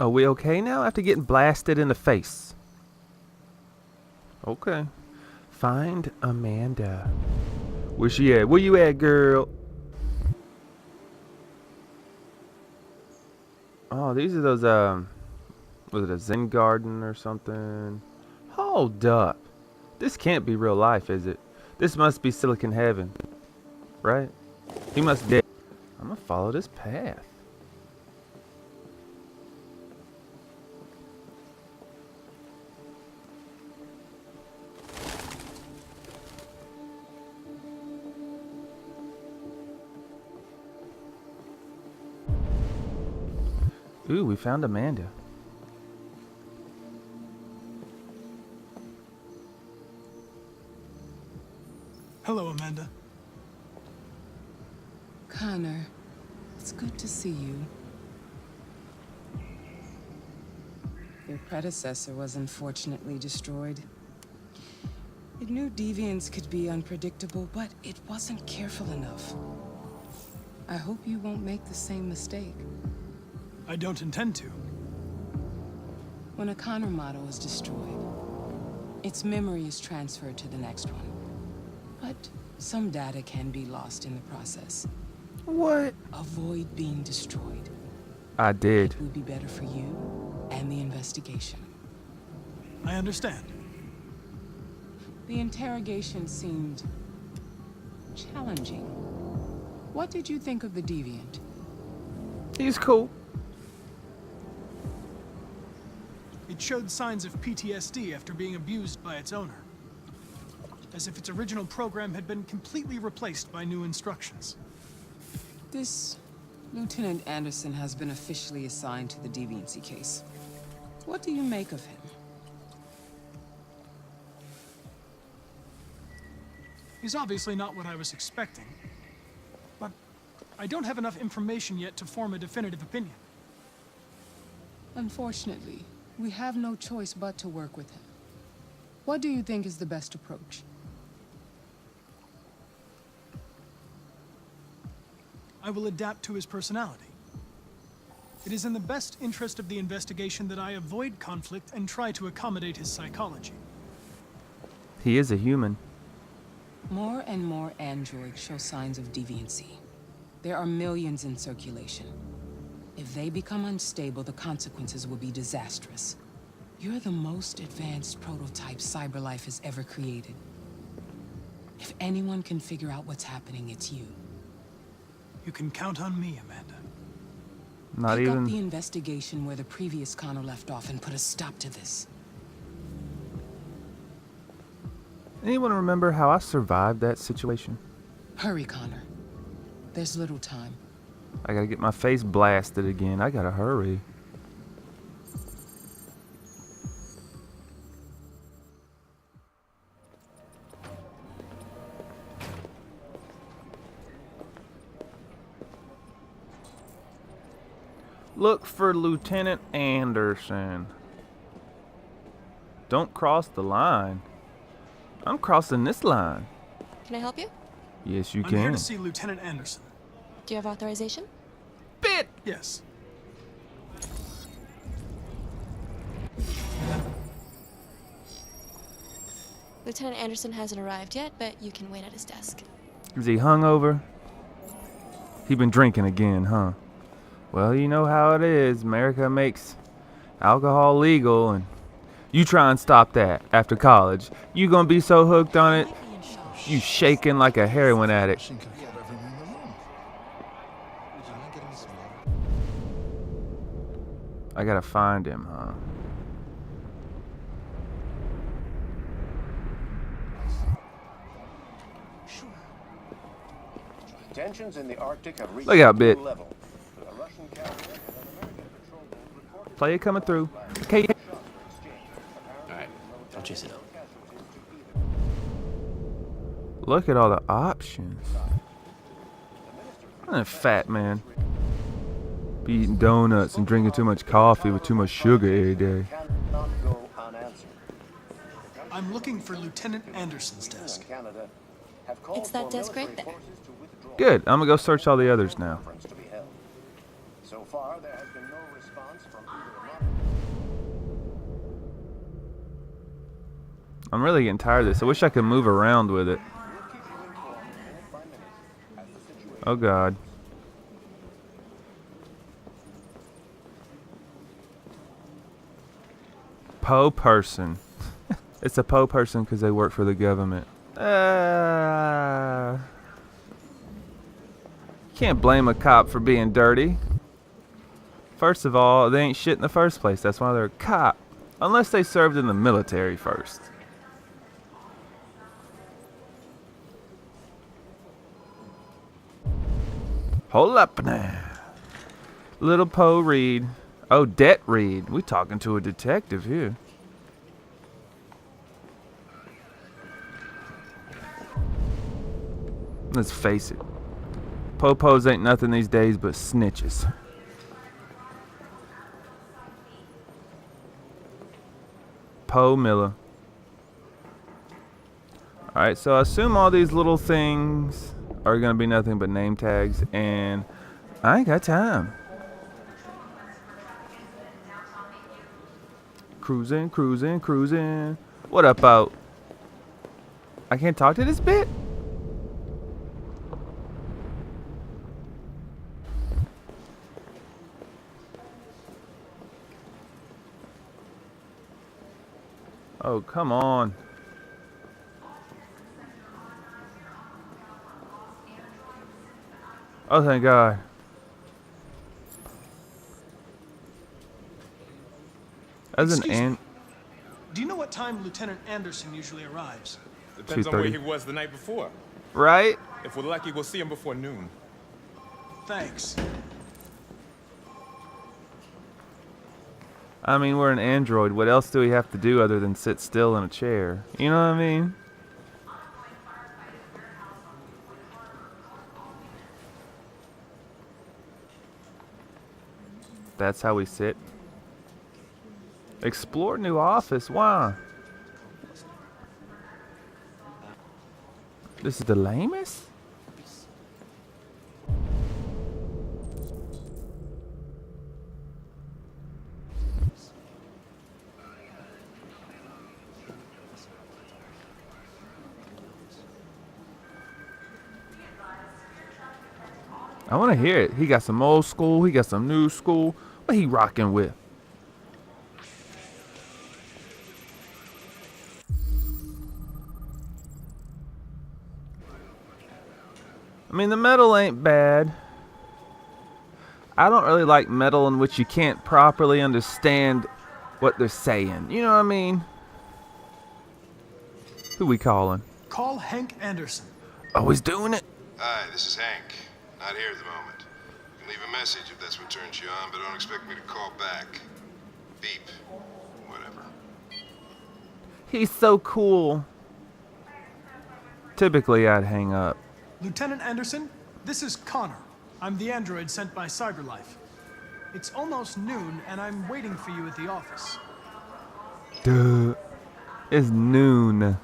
Are we okay now after getting blasted in the face? Okay. Find Amanda. Where she at? Where you at, girl? Oh, these are those, was it a Zen garden or something? Hold up. This can't be real life, is it? This must be Silicon Heaven. Right? He must be dead. I'm gonna follow this path. Ooh, we found Amanda. Hello, Amanda. Connor, it's good to see you. Your predecessor was unfortunately destroyed. It knew deviants could be unpredictable, but it wasn't careful enough. I hope you won't make the same mistake. I don't intend to. When a Connor model is destroyed, its memory is transferred to the next one. But some data can be lost in the process. What? Avoid being destroyed. I did. It would be better for you and the investigation. I understand. The interrogation seemed challenging. What did you think of the deviant? He's cool. It showed signs of PTSD after being abused by its owner. As if its original program had been completely replaced by new instructions. This Lieutenant Anderson has been officially assigned to the deviancy case. What do you make of him? He's obviously not what I was expecting. But I don't have enough information yet to form a definitive opinion. Unfortunately, we have no choice but to work with him. What do you think is the best approach? I will adapt to his personality. It is in the best interest of the investigation that I avoid conflict and try to accommodate his psychology. He is a human. More and more androids show signs of deviancy. There are millions in circulation. If they become unstable, the consequences will be disastrous. You're the most advanced prototype CyberLife has ever created. If anyone can figure out what's happening, it's you. You can count on me, Amanda. Not Pick even. up the investigation where the previous Connor left off and put a stop to this. Anyone remember how I survived that situation? Hurry, Connor. There's little time. I gotta get my face blasted again. I gotta hurry. Look for Lieutenant Anderson. Don't cross the line. I'm crossing this line. Can I help you? Yes, you I'm here can. to see Lieutenant Anderson. Do you have authorization? Bit. Yes. Lieutenant Anderson hasn't arrived yet, but you can wait at his desk. Is he hungover? He been drinking again, huh? Well, you know how it is. America makes alcohol legal, and you try and stop that after college. You gonna be so hooked on it, you shaking like a heroin addict. I gotta find him, huh? Tensions in the Arctic have reached Look out, Bit. a level. A Russian carrier and an American patrol boat reported Player coming through. Okay. Alright, I'll chase it down. Look at all the options. I'm a fat man. Be eating donuts and drinking too much coffee with too much sugar every day. cannot go unanswered. I'm looking for Lieutenant Anderson's desk. Canada have called It's that for desk right military there. forces to withdraw Good. I'm gonna go search all the others now. conference to be held. So far, there has been no response from either I'm really getting tired of this. I wish I could move around with it. Oh God. Poe person. It's a Poe person because they work for the government. Can't blame a cop for being dirty. First of all, they ain't shit in the first place. That's why they're a cop. Unless they served in the military first. Hold up now. Little Poe Reed. Oh, Det Reed. We talking to a detective here. Let's face it. Po-pos ain't nothing these days but snitches. Poe Miller. Alright, so I assume all these little things are going to be nothing but name tags, and I ain't got time. Cruising, cruising, cruising. What up, out? I can't talk to this bit? Oh, come on. Oh, thank God. As an Excuse me. ant. Do you know what time Lieutenant Anderson usually arrives? Depends on where 2:30. he was the night before. Right? If we're lucky, we'll see him before noon. Thanks. I mean, we're an android. What else do we have to do other than sit still in a chair? You know what I mean? That's how we sit. Explore new office. Why? This is the lamest? I want to hear it. He got some old school. He got some new school. What he rocking with? I mean, the metal ain't bad. I don't really like metal in which you can't properly understand what they're saying. You know what I mean? Who we calling? Call Hank Anderson. Oh, he's doing it? Hi, this is Hank. Not here at the moment. You can leave a message if that's what turns you on, but don't expect me to call back. Beep. Whatever. He's so cool. Typically, I'd hang up. Lieutenant Anderson, this is Connor. I'm the android sent by CyberLife. It's almost noon, and I'm waiting for you at the office. Duh. It's noon.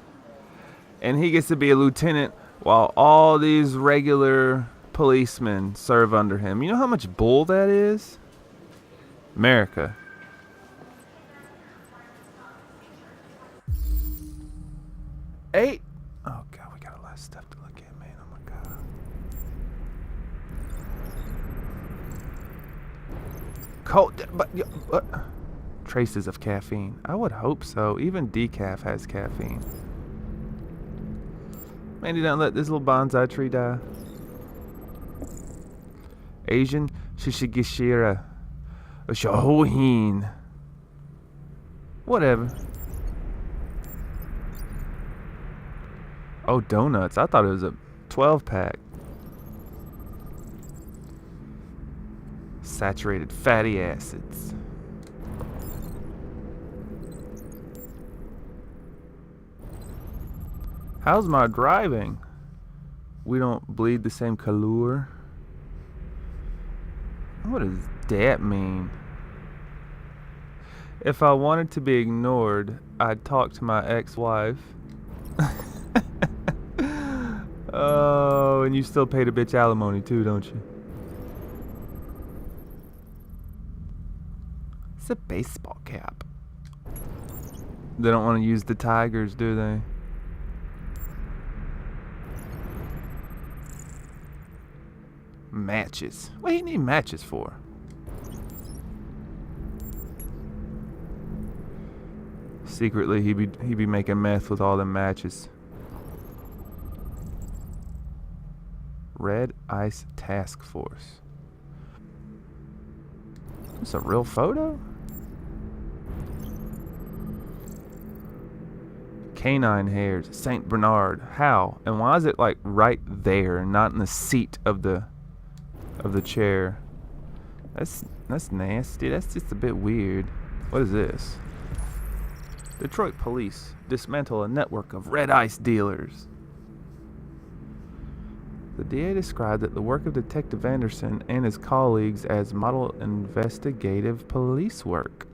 And he gets to be a lieutenant while all these regular policemen serve under him. You know how much bull that is? America. Eight. Oh God, we got a lot of stuff to look at, man. Oh my God. Cold, but what? Traces of caffeine. I would hope so. Even decaf has caffeine. Mandy, don't let this little bonsai tree die. Asian Shishigishira. Shahohin. Whatever. Oh, donuts. I thought it was a 12-pack. Saturated fatty acids. How's my driving? We don't bleed the same color. What does that mean? If I wanted to be ignored, I'd talk to my ex-wife. Oh, and you still pay the bitch alimony too, don't you? It's a baseball cap. They don't want to use the tigers, do they? Matches. What do you need matches for? Secretly, he be making meth with all the matches. Red Ice Task Force. That's a real photo? Canine hairs, Saint Bernard. How? And why is it like right there, not in the seat of the chair? That's nasty. That's just a bit weird. What is this? Detroit police dismantle a network of red ice dealers. The DA described that the work of Detective Anderson and his colleagues as model investigative police work.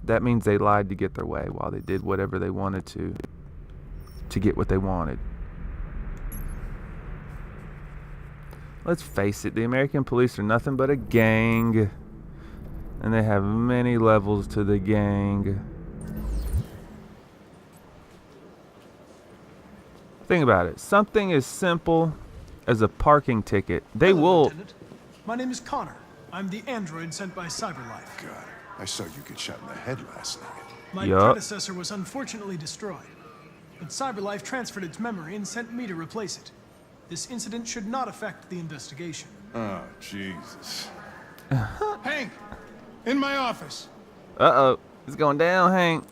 That means they lied to get their way while they did whatever they wanted to get what they wanted. Let's face it, the American police are nothing but a gang, and they have many levels to the gang. Think about it. Something as simple as a parking ticket. They Hello, will... Lieutenant. My name is Connor. I'm the android sent by CyberLife. God, I saw you get shot in the head last night. My Yup. predecessor was unfortunately destroyed, but CyberLife transferred its memory and sent me to replace it. This incident should not affect the investigation. Oh, Jesus. Hank, in my office. Uh-oh. It's going down, Hank.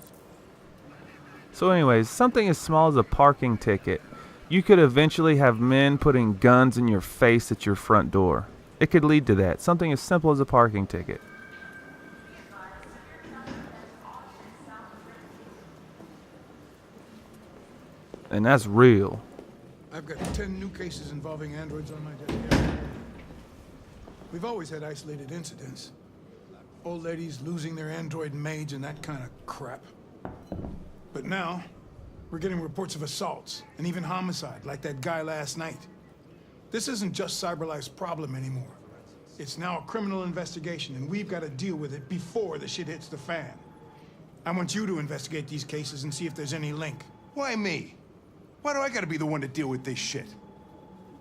So anyways, something as small as a parking ticket. You could eventually have men putting guns in your face at your front door. It could lead to that. Something as simple as a parking ticket. And that's real. I've got 10 new cases involving androids on my desk. We've always had isolated incidents. Old ladies losing their android maids and that kind of crap. But now, we're getting reports of assaults and even homicide, like that guy last night. This isn't just CyberLife's problem anymore. It's now a criminal investigation, and we've got to deal with it before the shit hits the fan. I want you to investigate these cases and see if there's any link. Why me? Why do I gotta be the one to deal with this shit?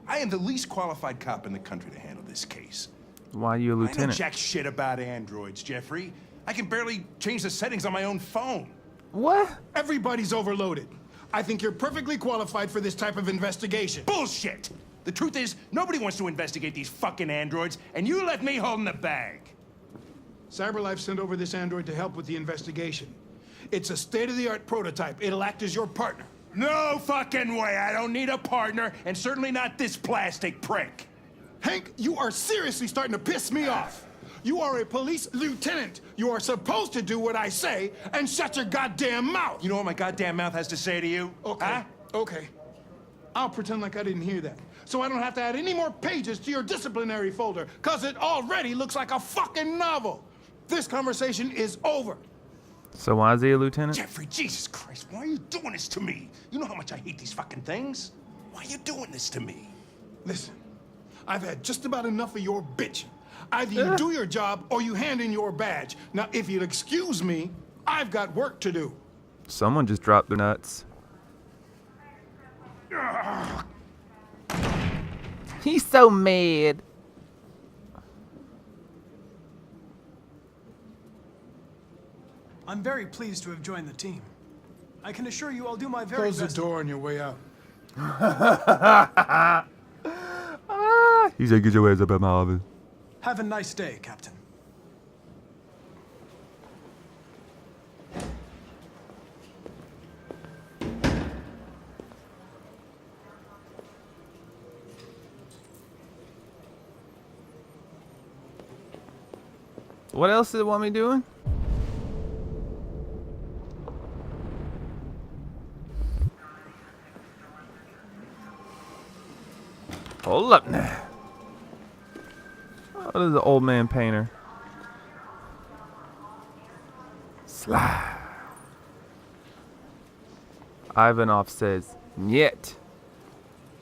I am the least qualified cop in the country to handle this case. Why are you a I know lieutenant? jack shit about androids, Jeffrey. I can barely change the settings on my own phone. What? Everybody's overloaded. I think you're perfectly qualified for this type of investigation. Bullshit! The truth is, nobody wants to investigate these fucking androids, and you left me holding the bag. CyberLife sent over this android to help with the investigation. It's a state-of-the-art prototype. It'll act as your partner. No fucking way! I don't need a partner, and certainly not this plastic prick. Hank, you are seriously starting to piss me off. You are a police lieutenant. You are supposed to do what I say and shut your goddamn mouth. You know what my goddamn mouth has to say to you? Okay, Huh? okay. I'll pretend like I didn't hear that. So I don't have to add any more pages to your disciplinary folder, because it already looks like a fucking novel. This conversation is over. So why is he a lieutenant? Jeffrey, Jesus Christ, why are you doing this to me? You know how much I hate these fucking things? Why are you doing this to me? Listen, I've had just about enough of your bitching. Either you do your job or you hand in your badge. Now, if you'll excuse me, I've got work to do. Someone just dropped their nuts. He's so mad. I'm very pleased to have joined the team. I can assure you I'll do my very Close the best. door on your way out. He said, get your ass up at my office. Have a nice day, Captain. What else did it want me doing? Hold up now. Oh, there's an old man painter. Slide. Ivanov says, "Niet.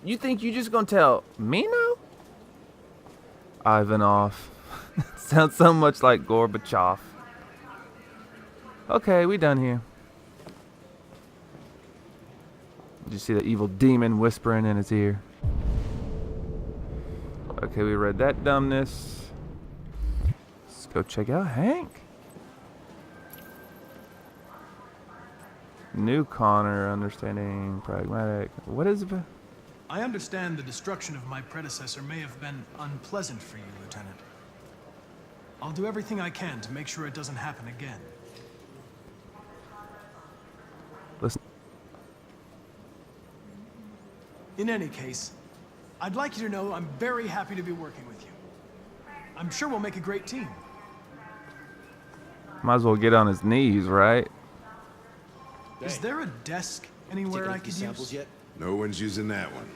You think you just gonna tell me no?" Ivanov. Sounds so much like Gorbachev. Okay, we done here. Did you see the evil demon whispering in his ear? Okay, we read that dumbness. Let's go check out Hank. New Connor, understanding, pragmatic. What is it? I understand the destruction of my predecessor may have been unpleasant for you, Lieutenant. I'll do everything I can to make sure it doesn't happen again. Listen. In any case, I'd like you to know I'm very happy to be working with you. I'm sure we'll make a great team. Might as well get on his knees, right? Is there a desk anywhere I could use? Yet? No one's using that one.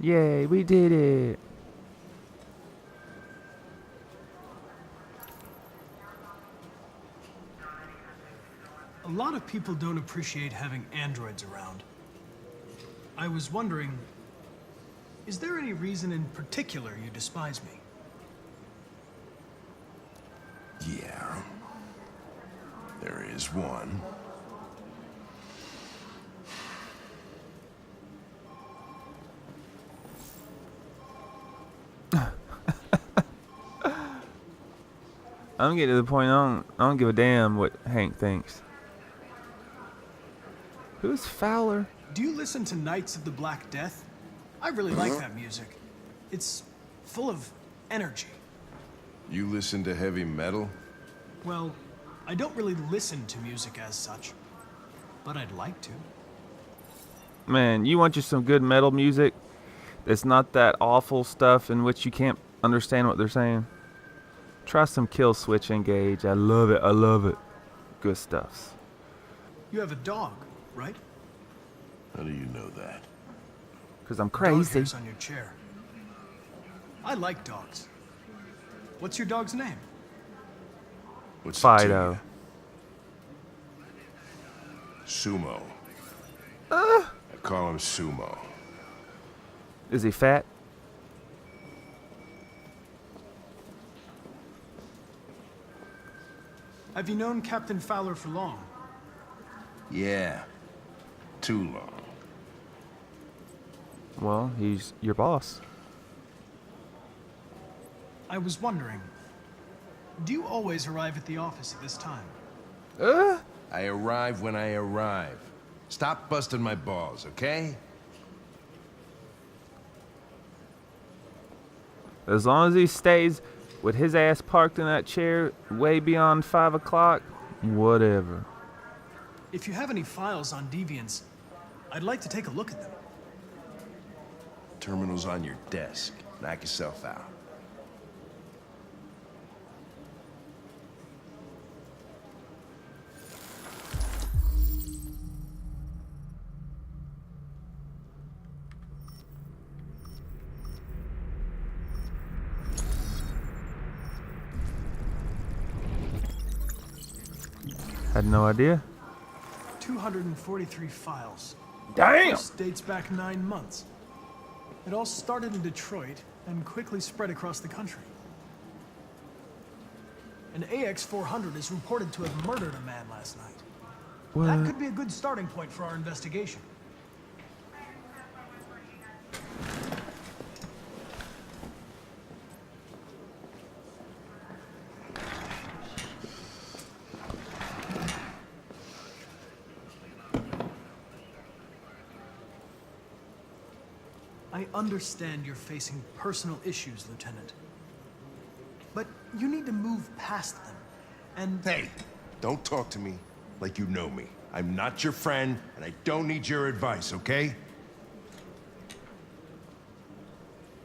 Yay, we did it. A lot of people don't appreciate having androids around. I was wondering, is there any reason in particular you despise me? Yeah. There is one. I'm getting to the point I don't give a damn what Hank thinks. Who's Fowler? Do you listen to Knights of the Black Death? I really like that music. It's full of energy. You listen to heavy metal? Well, I don't really listen to music as such, but I'd like to. Man, you want you some good metal music that's not that awful stuff in which you can't understand what they're saying? Try some Kill Switch Engage. I love it. I love it. Good stuff. You have a dog, right? How do you know that? Because I'm Dog crazy. hairs on your chair. I like dogs. What's your dog's name? What's it to Fido. you? Sumo. Uh. I call him Sumo. Is he fat? Have you known Captain Fowler for long? Yeah. Too long. Well, he's your boss. I was wondering, do you always arrive at the office at this time? I arrive when I arrive. Stop busting my balls, okay? As long as he stays with his ass parked in that chair way beyond 5 o'clock, whatever. If you have any files on deviants, I'd like to take a look at them. Terminal's on your desk. Knock yourself out. Had no idea. 243 files. Damn! This dates back 9 months. It all started in Detroit and quickly spread across the country. An AX-400 is reported to have murdered a man last night. That What? could be a good starting point for our investigation. I understand you're facing personal issues, Lieutenant. But you need to move past them. And Hey, don't talk to me like you know me. I'm not your friend, and I don't need your advice, okay?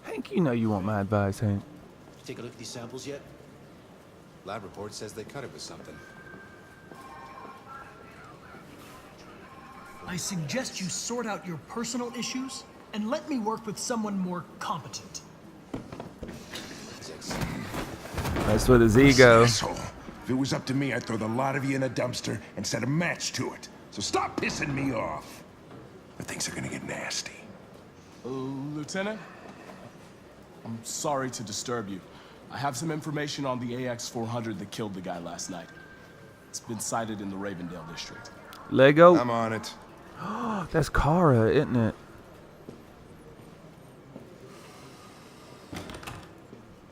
Hank, you know you want my advice, Hank. You take a look at these samples yet? Lab report says they cut it with something. I suggest you sort out your personal issues and let me work with someone more competent. That's with his ego. Asshole. If it was up to me, I'd throw the lot of you in a dumpster and set a match to it. So stop pissing me off. But things are gonna get nasty. Lieutenant? I'm sorry to disturb you. I have some information on the AX-400 that killed the guy last night. It's been sighted in the Ravendale district. Lego. I'm on it. That's Kara, isn't it?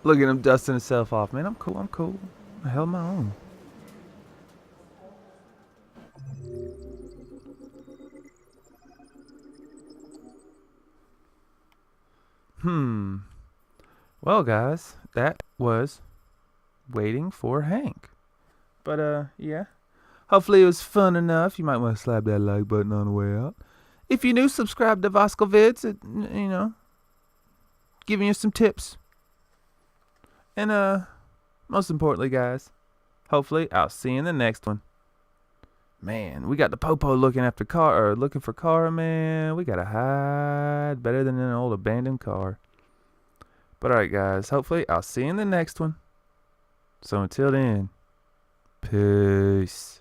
Look at him dusting himself off. Man, I'm cool. I'm cool. I held my own. Well, guys, that was Waiting for Hank. But, yeah. Hopefully it was fun enough. You might want to slap that like button on the way out. If you're new, subscribe to VoscalVids. You know, giving you some tips. And, most importantly, guys, hopefully I'll see you in the next one. Man, we got the Popo looking for Kara, man. We gotta hide better than an old abandoned car. But alright, guys, hopefully I'll see you in the next one. So until then, peace.